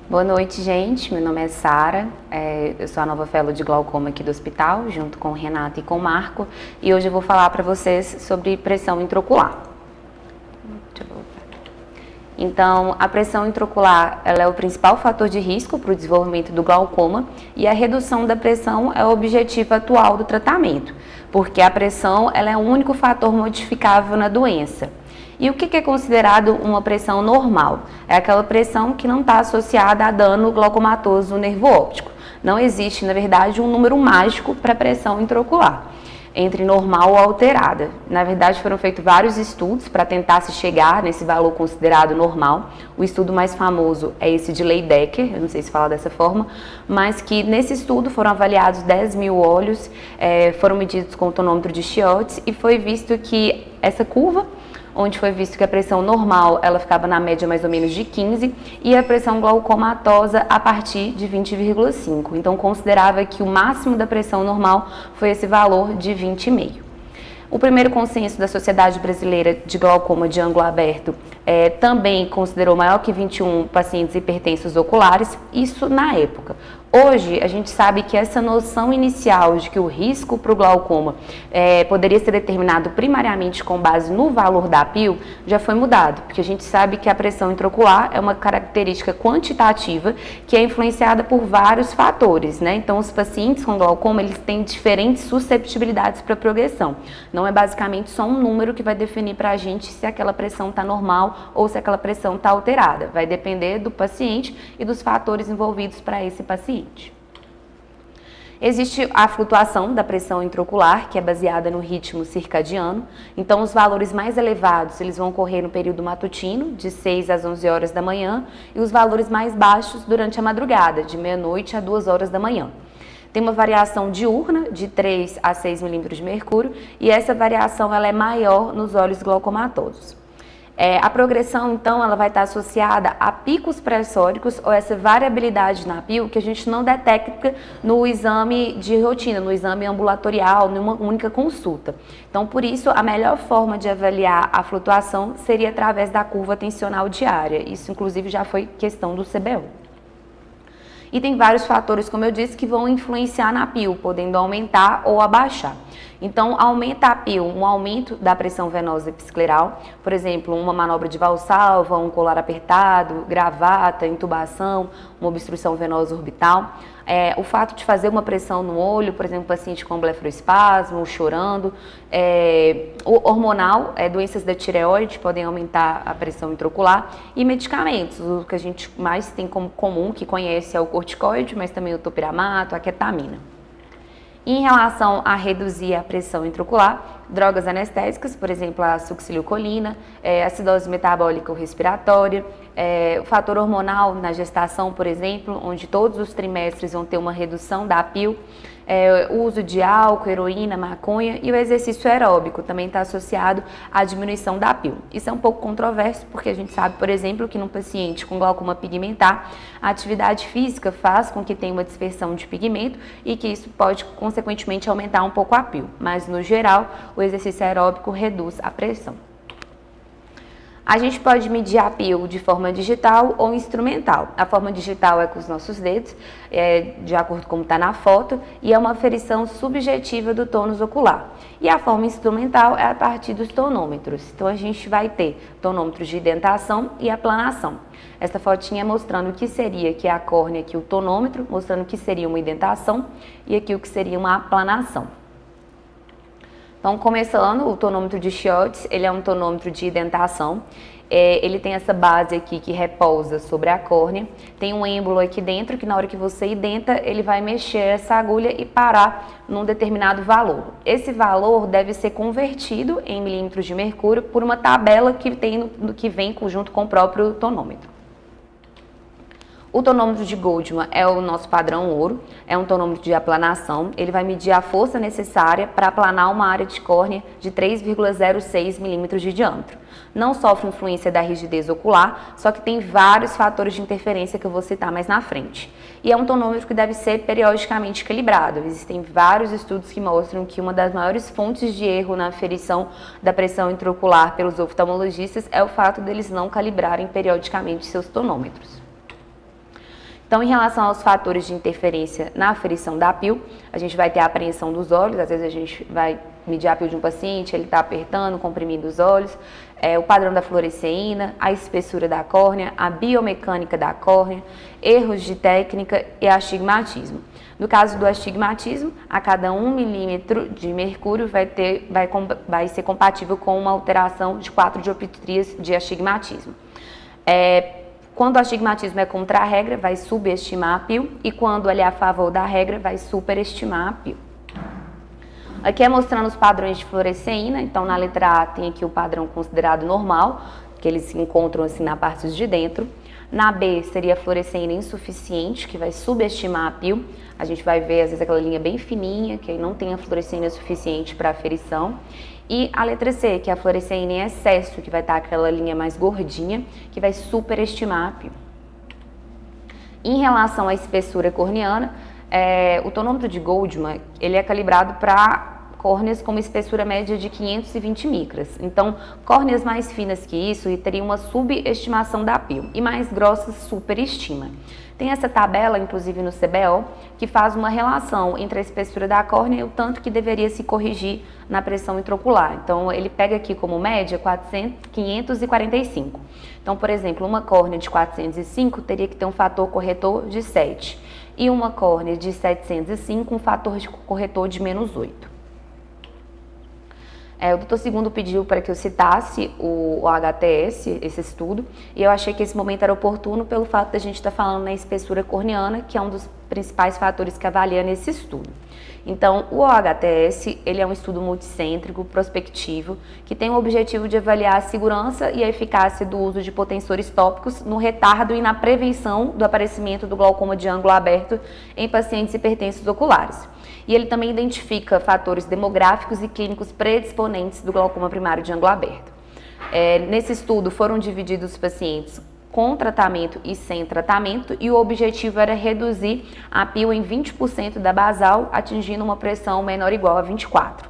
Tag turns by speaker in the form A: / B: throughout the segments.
A: Boa noite, gente. Meu nome é Sara, eu sou a nova fellow de glaucoma aqui do hospital, junto com o Renato e com o Marco, e hoje eu vou falar para vocês sobre pressão intraocular. Então, a pressão intraocular ela é o principal fator de risco para o desenvolvimento do glaucoma e a redução da pressão é o objetivo atual do tratamento, porque a pressão ela é o único fator modificável na doença. E o que é considerado uma pressão normal? É aquela pressão que não está associada a dano glaucomatoso no nervo óptico. Não existe, na verdade, um número mágico para a pressão intraocular, entre normal ou alterada. Na verdade, foram feitos vários estudos para tentar se chegar nesse valor considerado normal. O estudo mais famoso é esse de Leidecker, eu não sei se fala dessa forma, mas que nesse estudo foram avaliados 10 mil olhos, foram medidos com o tonômetro de Schiotz e foi visto que essa curva, onde foi visto que a pressão normal ela ficava na média mais ou menos de 15 e a pressão glaucomatosa a partir de 20,5. Então considerava que o máximo da pressão normal foi esse valor de 20,5. O primeiro consenso da Sociedade Brasileira de Glaucoma de Ângulo Aberto também considerou maior que 21 pacientes hipertensos oculares, isso na época. Hoje, a gente sabe que essa noção inicial de que o risco para o glaucoma poderia ser determinado primariamente com base no valor da APIL já foi mudado, porque a gente sabe que a pressão intraocular é uma característica quantitativa que é influenciada por vários fatores, né? Então, os pacientes com glaucoma, eles têm diferentes susceptibilidades para progressão. Não é basicamente só um número que vai definir para a gente se aquela pressão está normal ou se aquela pressão está alterada. Vai depender do paciente e dos fatores envolvidos para esse paciente. Existe a flutuação da pressão intraocular, que é baseada no ritmo circadiano. Então, os valores mais elevados, eles vão ocorrer no período matutino, de 6 às 11 horas da manhã, e os valores mais baixos durante a madrugada, de meia-noite a 2 horas da manhã. Tem uma variação diurna, de 3 a 6 milímetros de mercúrio, e essa variação ela é maior nos olhos glaucomatosos. A progressão, então, ela vai estar associada a picos pressóricos ou essa variabilidade na PIL que a gente não detecta no exame de rotina, no exame ambulatorial, numa única consulta. Então, por isso, a melhor forma de avaliar a flutuação seria através da curva tensional diária. Isso, inclusive, já foi questão do CBO. E tem vários fatores, como eu disse, que vão influenciar na PIL, podendo aumentar ou abaixar. Então, aumenta a PIL, um aumento da pressão venosa episcleral, por exemplo, uma manobra de valsalva, um colar apertado, gravata, intubação, uma obstrução venosa orbital. O fato de fazer uma pressão no olho, por exemplo, paciente com blefaroespasmo, chorando. O hormonal, doenças da tireoide podem aumentar a pressão intraocular. E medicamentos, o que a gente mais tem como comum, que conhece é o corticoide, mas também o topiramato, a ketamina. Em relação a reduzir a pressão intraocular, drogas anestésicas, por exemplo, a succinilcolina, acidose metabólica ou respiratória, o fator hormonal na gestação, por exemplo, onde todos os trimestres vão ter uma redução da PIL, o uso de álcool, heroína, maconha e o exercício aeróbico também está associado à diminuição da PIL. Isso é um pouco controverso porque a gente sabe, por exemplo, que num paciente com glaucoma pigmentar, a atividade física faz com que tenha uma dispersão de pigmento e que isso pode, consequentemente, aumentar um pouco a PIL. Mas, no geral, o exercício aeróbico reduz a pressão. A gente pode medir a PIL de forma digital ou instrumental. A forma digital é com os nossos dedos, de acordo com como está na foto, e é uma aferição subjetiva do tônus ocular. E a forma instrumental é a partir dos tonômetros. Então, a gente vai ter tonômetros de identação e aplanação. Essa fotinha mostrando o que seria aqui a córnea, aqui o tonômetro, mostrando o que seria uma identação e aqui o que seria uma aplanação. Então, começando, o tonômetro de Schiotz, ele é um tonômetro de identação. Ele tem essa base aqui que repousa sobre a córnea. Tem um êmbolo aqui dentro que na hora que você identa, ele vai mexer essa agulha e parar num determinado valor. Esse valor deve ser convertido em milímetros de mercúrio por uma tabela que vem junto com o próprio tonômetro. O tonômetro de Goldmann é o nosso padrão ouro, é um tonômetro de aplanação. Ele vai medir a força necessária para aplanar uma área de córnea de 3,06 milímetros de diâmetro. Não sofre influência da rigidez ocular, só que tem vários fatores de interferência que eu vou citar mais na frente. E é um tonômetro que deve ser periodicamente calibrado. Existem vários estudos que mostram que uma das maiores fontes de erro na aferição da pressão intraocular pelos oftalmologistas é o fato deles não calibrarem periodicamente seus tonômetros. Então, em relação aos fatores de interferência na aferição da PIL, a gente vai ter a apreensão dos olhos, às vezes a gente vai medir a PIL de um paciente, ele está apertando, comprimindo os olhos, o padrão da fluoresceína, a espessura da córnea, a biomecânica da córnea, erros de técnica e astigmatismo. No caso do astigmatismo, a cada 1 milímetro de mercúrio vai ser compatível com uma alteração de 4 dioptrias de astigmatismo. Quando o astigmatismo é contra a regra, vai subestimar a PIL, e quando ele é a favor da regra, vai superestimar a PIL. Aqui é mostrando os padrões de fluoresceína. Então, na letra A tem aqui o padrão considerado normal, que eles se encontram assim na parte de dentro. Na B seria a fluoresceína insuficiente, que vai subestimar a PIL. A gente vai ver, às vezes, aquela linha bem fininha, que aí não tem a fluoresceína suficiente para aferição. E a letra C, que é a fluoresceína em excesso, que vai estar aquela linha mais gordinha, que vai superestimar a PIL. Em relação à espessura corneana, o tonômetro de Goldman, ele é calibrado para córneas com uma espessura média de 520 micras. Então, córneas mais finas que isso teria uma subestimação da PIL, e mais grossas superestima. Tem essa tabela, inclusive no CBO, que faz uma relação entre a espessura da córnea e o tanto que deveria se corrigir na pressão intraocular. Então, ele pega aqui como média 545. Então, por exemplo, uma córnea de 405 teria que ter um fator corretor de 7. E uma córnea de 705, um fator de corretor de menos 8. O doutor Segundo pediu para que eu citasse o HTS, esse estudo, e eu achei que esse momento era oportuno pelo fato de a gente estar falando na espessura corneana, que é um dos principais fatores que avalia nesse estudo. Então, o OHTS, ele é um estudo multicêntrico, prospectivo, que tem o objetivo de avaliar a segurança e a eficácia do uso de potensores tópicos no retardo e na prevenção do aparecimento do glaucoma de ângulo aberto em pacientes hipertensos oculares. E ele também identifica fatores demográficos e clínicos predisponentes do glaucoma primário de ângulo aberto. Nesse estudo foram divididos os pacientes com tratamento e sem tratamento, e o objetivo era reduzir a PIL em 20% da basal, atingindo uma pressão menor ou igual a 24.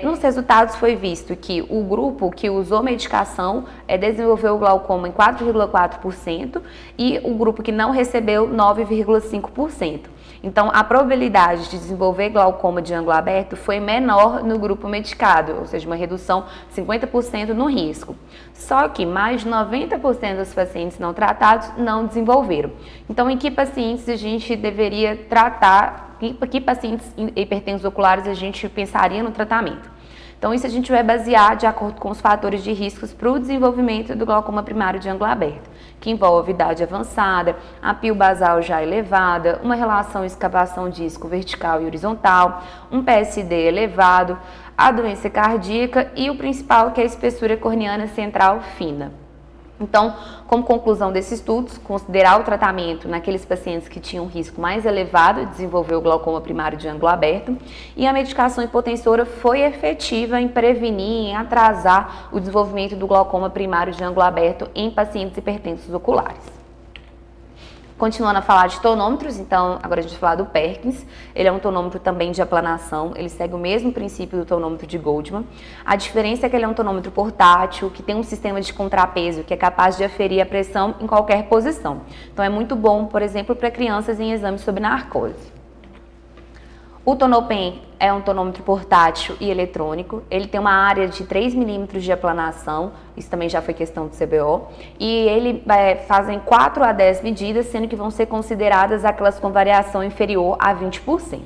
A: Nos resultados foi visto que o grupo que usou medicação desenvolveu o glaucoma em 4,4% e o grupo que não recebeu 9,5%. Então, a probabilidade de desenvolver glaucoma de ângulo aberto foi menor no grupo medicado, ou seja, uma redução de 50% no risco. Só que mais de 90% dos pacientes não tratados não desenvolveram. Então, em que pacientes a gente deveria tratar, que pacientes hipertensos oculares a gente pensaria no tratamento? Então, isso a gente vai basear de acordo com os fatores de riscos para o desenvolvimento do glaucoma primário de ângulo aberto, que envolve idade avançada, a PIL basal já elevada, uma relação escavação disco vertical e horizontal, um PSD elevado, a doença cardíaca e o principal, que é a espessura corneana central fina. Então, como conclusão desses estudos, considerar o tratamento naqueles pacientes que tinham um risco mais elevado de desenvolver o glaucoma primário de ângulo aberto, e a medicação hipotensora foi efetiva em prevenir, em atrasar o desenvolvimento do glaucoma primário de ângulo aberto em pacientes hipertensos oculares. Continuando a falar de tonômetros, então agora a gente vai falar do Perkins. Ele é um tonômetro também de aplanação, ele segue o mesmo princípio do tonômetro de Goldman. A diferença é que ele é um tonômetro portátil, que tem um sistema de contrapeso, que é capaz de aferir a pressão em qualquer posição. Então é muito bom, por exemplo, para crianças em exames sob narcose. O Tonopen é um tonômetro portátil e eletrônico, ele tem uma área de 3 milímetros de aplanação, isso também já foi questão do CBO, e ele fazem 4 a 10 medidas, sendo que vão ser consideradas aquelas com variação inferior a 20%.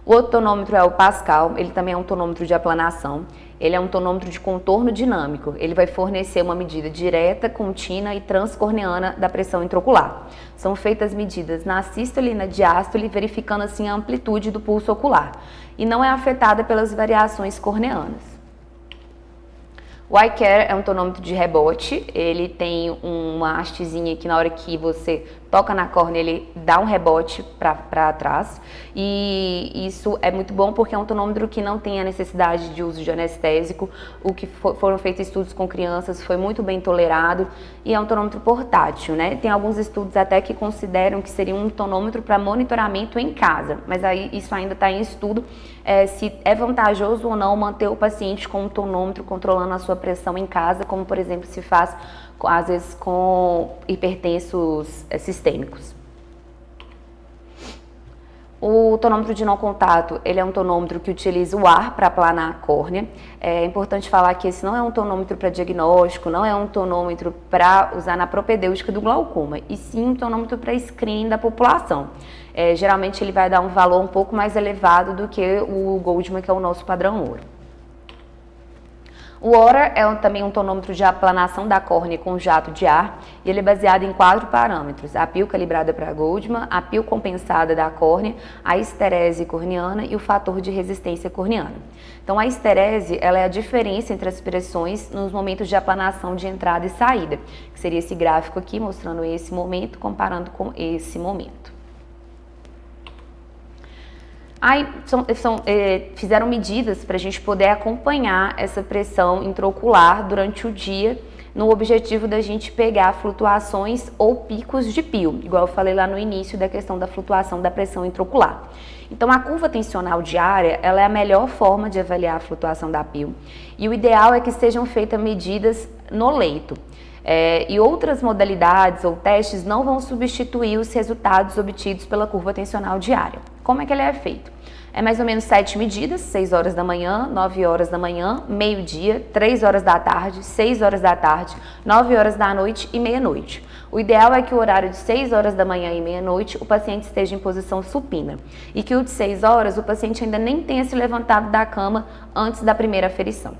A: O outro tonômetro é o Pascal, ele também é um tonômetro de aplanação, ele é um tonômetro de contorno dinâmico, ele vai fornecer uma medida direta, contínua e transcorneana da pressão intraocular. São feitas medidas na sístole e na diástole, verificando assim a amplitude do pulso ocular, e não é afetada pelas variações corneanas. O iCare é um tonômetro de rebote, ele tem uma hastezinha que na hora que você toca na córnea ele dá um rebote para trás, e isso é muito bom porque é um tonômetro que não tem a necessidade de uso de anestésico. O que foram feitos estudos com crianças foi muito bem tolerado e é um tonômetro portátil, né? Tem alguns estudos até que consideram que seria um tonômetro para monitoramento em casa, mas aí isso ainda está em estudo. se é vantajoso ou não manter o paciente com um tonômetro controlando a sua pressão em casa, como por exemplo se faz às vezes com hipertensos sistêmicos. O tonômetro de não contato, ele é um tonômetro que utiliza o ar para aplanar a córnea. É importante falar que esse não é um tonômetro para diagnóstico, não é um tonômetro para usar na propedêutica do glaucoma, e sim um tonômetro para screening da população. Geralmente ele vai dar um valor um pouco mais elevado do que o Goldman, que é o nosso padrão ouro. O ORA é também um tonômetro de aplanação da córnea com jato de ar e ele é baseado em 4 parâmetros: a pio calibrada para Goldman, a pio compensada da córnea, a esterese corneana e o fator de resistência corneana. Então a esterese, ela é a diferença entre as pressões nos momentos de aplanação de entrada e saída, que seria esse gráfico aqui mostrando esse momento comparando com esse momento. Aí fizeram medidas para a gente poder acompanhar essa pressão intraocular durante o dia, no objetivo da gente pegar flutuações ou picos de pio, igual eu falei lá no início da questão da flutuação da pressão intraocular. Então a curva tensional diária, ela é a melhor forma de avaliar a flutuação da pio, e o ideal é que sejam feitas medidas no leito. E outras modalidades ou testes não vão substituir os resultados obtidos pela curva tensional diária. Como é que ele é feito? É mais ou menos 7 medidas: 6 horas da manhã, 9 horas da manhã, meio-dia, 3 horas da tarde, 6 horas da tarde, 9 horas da noite e meia-noite. O ideal é que o horário de 6 horas da manhã e meia-noite o paciente esteja em posição supina e que o de 6 horas o paciente ainda nem tenha se levantado da cama antes da primeira aferição.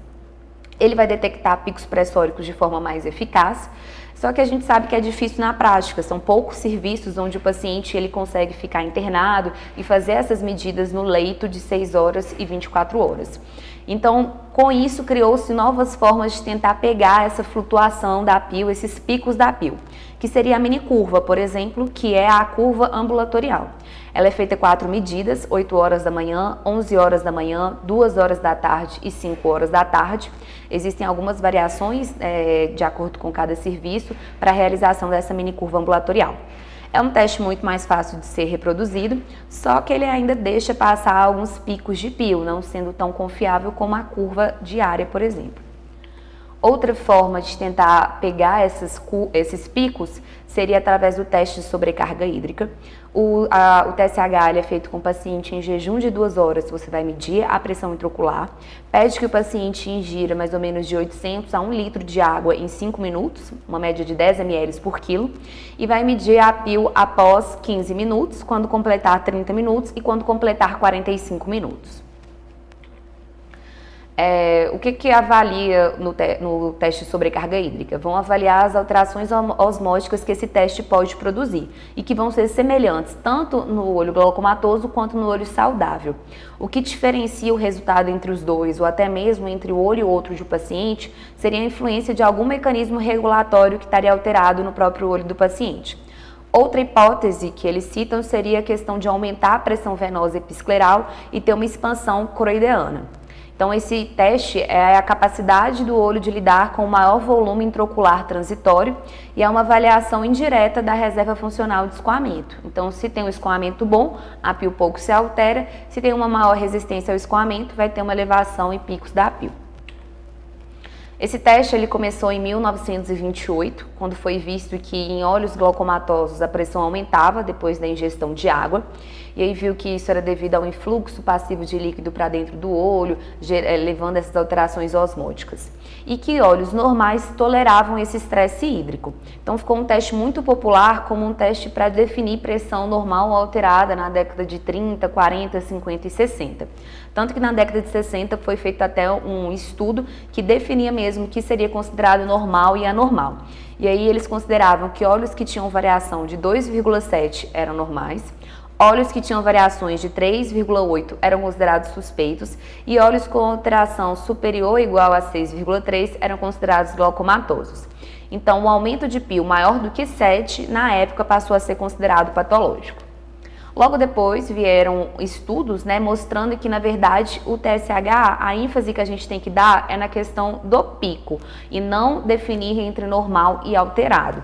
A: Ele vai detectar picos pressóricos de forma mais eficaz, só que a gente sabe que é difícil na prática, são poucos serviços onde o paciente ele consegue ficar internado e fazer essas medidas no leito de 6 horas e 24 horas. Então, com isso, criou-se novas formas de tentar pegar essa flutuação da pio, esses picos da pio, que seria a mini curva, por exemplo, que é a curva ambulatorial. Ela é feita 4 medidas: 8 horas da manhã, 11 horas da manhã, 2 horas da tarde e 5 horas da tarde. Existem algumas variações de acordo com cada serviço para a realização dessa mini curva ambulatorial. É um teste muito mais fácil de ser reproduzido, só que ele ainda deixa passar alguns picos de pio, não sendo tão confiável como a curva diária, por exemplo. Outra forma de tentar pegar esses picos seria através do teste de sobrecarga hídrica. O TSH ele é feito com o paciente em jejum de 2 horas. Você vai medir a pressão intraocular, pede que o paciente ingira mais ou menos de 800 a 1 litro de água em 5 minutos, uma média de 10 ml por quilo, e vai medir a pio após 15 minutos, quando completar 30 minutos e quando completar 45 minutos. O que avalia no teste de sobrecarga hídrica? Vão avaliar as alterações osmóticas que esse teste pode produzir e que vão ser semelhantes tanto no olho glaucomatoso quanto no olho saudável. O que diferencia o resultado entre os dois, ou até mesmo entre o olho e outro do paciente, seria a influência de algum mecanismo regulatório que estaria alterado no próprio olho do paciente. Outra hipótese que eles citam seria a questão de aumentar a pressão venosa episcleral e ter uma expansão coroideana. Então, esse teste é a capacidade do olho de lidar com o maior volume intraocular transitório e é uma avaliação indireta da reserva funcional de escoamento. Então, se tem um escoamento bom, a pio pouco se altera. Se tem uma maior resistência ao escoamento, vai ter uma elevação em picos da pio. Esse teste ele começou em 1928, quando foi visto que em olhos glaucomatosos a pressão aumentava depois da ingestão de água. E aí viu que isso era devido ao influxo passivo de líquido para dentro do olho, levando essas alterações osmóticas. E que olhos normais toleravam esse estresse hídrico. Então ficou um teste muito popular como um teste para definir pressão normal ou alterada na década de 30, 40, 50 e 60. Tanto que na década de 60 foi feito até um estudo que definia mesmo o que seria considerado normal e anormal. E aí eles consideravam que olhos que tinham variação de 2,7 eram normais, olhos que tinham variações de 3,8 eram considerados suspeitos e olhos com alteração superior ou igual a 6,3 eram considerados glaucomatosos. Então, o aumento de pio maior do que 7, na época, passou a ser considerado patológico. Logo depois vieram estudos, mostrando que, na verdade, o TSH, a ênfase que a gente tem que dar é na questão do pico e não definir entre normal e alterado.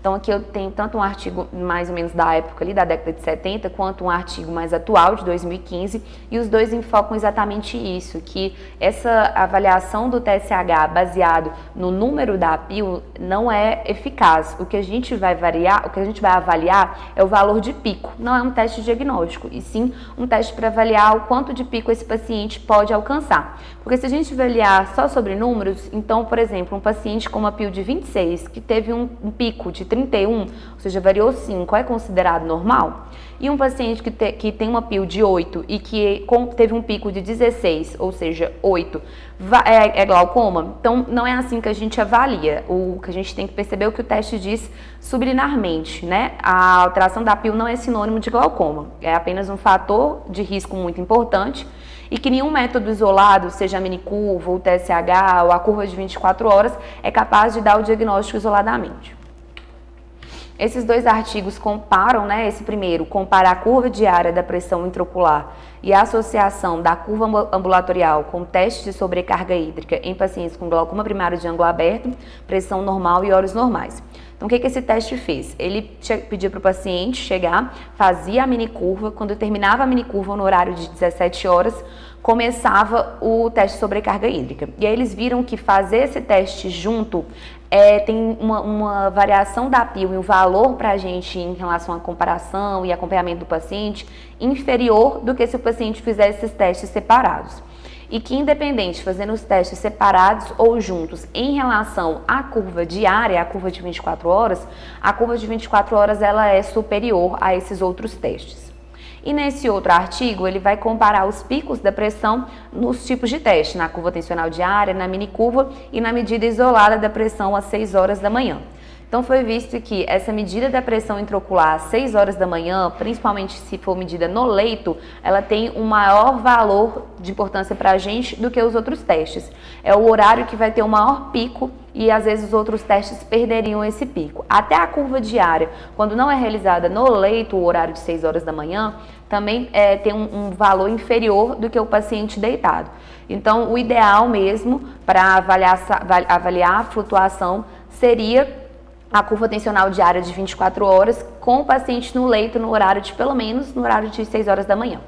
A: Então aqui eu tenho tanto um artigo mais ou menos da época ali, da década de 70, quanto um artigo mais atual, de 2015, e os dois enfocam exatamente isso, que essa avaliação do TSH baseado no número da APIL não é eficaz. O que a gente vai avaliar é o valor de pico, não é um teste diagnóstico, e sim um teste para avaliar o quanto de pico esse paciente pode alcançar. Porque se a gente avaliar só sobre números, então, por exemplo, um paciente com uma APIL de 26, que teve um pico de 31, ou seja, variou 5, é considerado normal? E um paciente que tem uma APIL de 8 e que teve um pico de 16, ou seja, 8, é glaucoma? Então, não é assim que a gente avalia. O que a gente tem que perceber é o que o teste diz subliminarmente, né? A alteração da APIL não é sinônimo de glaucoma, é apenas um fator de risco muito importante e que nenhum método isolado, seja a minicurva, o TSH ou a curva de 24 horas, é capaz de dar o diagnóstico isoladamente. Esses dois artigos comparam, né, esse primeiro, compara a curva diária da pressão intraocular e a associação da curva ambulatorial com teste de sobrecarga hídrica em pacientes com glaucoma primário de ângulo aberto, pressão normal e olhos normais. Então, o que esse teste fez? Ele pedia para o paciente chegar, fazia a minicurva, quando terminava a minicurva no horário de 17 horas, começava o teste de sobrecarga hídrica. E aí eles viram que fazer esse teste junto tem uma variação da APIL e um valor para a gente em relação à comparação e acompanhamento do paciente inferior do que se o paciente fizesse esses testes separados. E que independente, fazendo os testes separados ou juntos em relação à curva diária, a curva de 24 horas, a curva de 24 horas ela é superior a esses outros testes. E nesse outro artigo, ele vai comparar os picos da pressão nos tipos de teste, na curva tensional diária, na minicurva e na medida isolada da pressão às 6 horas da manhã. Então foi visto que essa medida da pressão intraocular às 6 horas da manhã, principalmente se for medida no leito, ela tem um maior valor de importância para a gente do que os outros testes. É o horário que vai ter o maior pico e às vezes os outros testes perderiam esse pico. Até a curva diária, quando não é realizada no leito, o horário de 6 horas da manhã, também tem um valor inferior do que o paciente deitado. Então o ideal mesmo para avaliar a flutuação seria a curva tensional diária de 24 horas com o paciente no leito no horário de pelo menos no horário de 6 horas da manhã.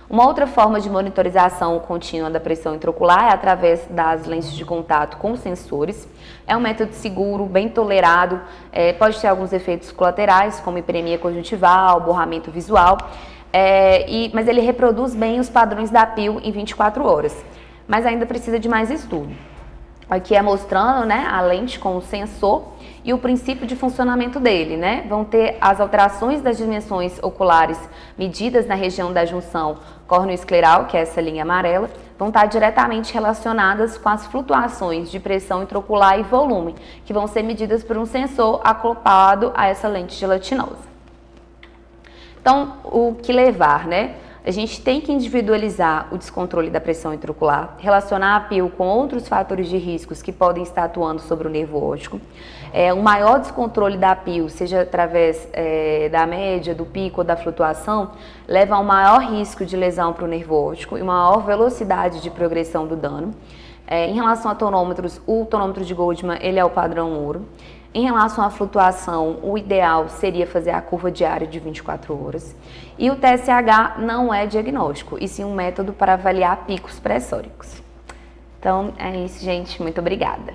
A: Uma outra forma de monitorização contínua da pressão intraocular é através das lentes de contato com sensores. É um método seguro, bem tolerado, pode ter alguns efeitos colaterais, como hiperemia conjuntival, borramento visual, mas ele reproduz bem os padrões da APIL em 24 horas, mas ainda precisa de mais estudo. Aqui é mostrando, né, a lente com o sensor e o princípio de funcionamento dele, né? Vão ter as alterações das dimensões oculares medidas na região da junção córneo-escleral, que é essa linha amarela, vão estar diretamente relacionadas com as flutuações de pressão intraocular e volume, que vão ser medidas por um sensor acoplado a essa lente gelatinosa. Então, o que levar, né? A gente tem que individualizar o descontrole da pressão intraocular, relacionar a APIL com outros fatores de riscos que podem estar atuando sobre o nervo óptico. Um maior descontrole da APIL, seja através da média, do pico ou da flutuação, leva a um maior risco de lesão para o nervo óptico e uma maior velocidade de progressão do dano. Em relação a tonômetros, o tonômetro de Goldman ele é o padrão ouro. Em relação à flutuação, o ideal seria fazer a curva diária de 24 horas. E o TSH não é diagnóstico, e sim um método para avaliar picos pressóricos. Então, é isso, gente. Muito obrigada.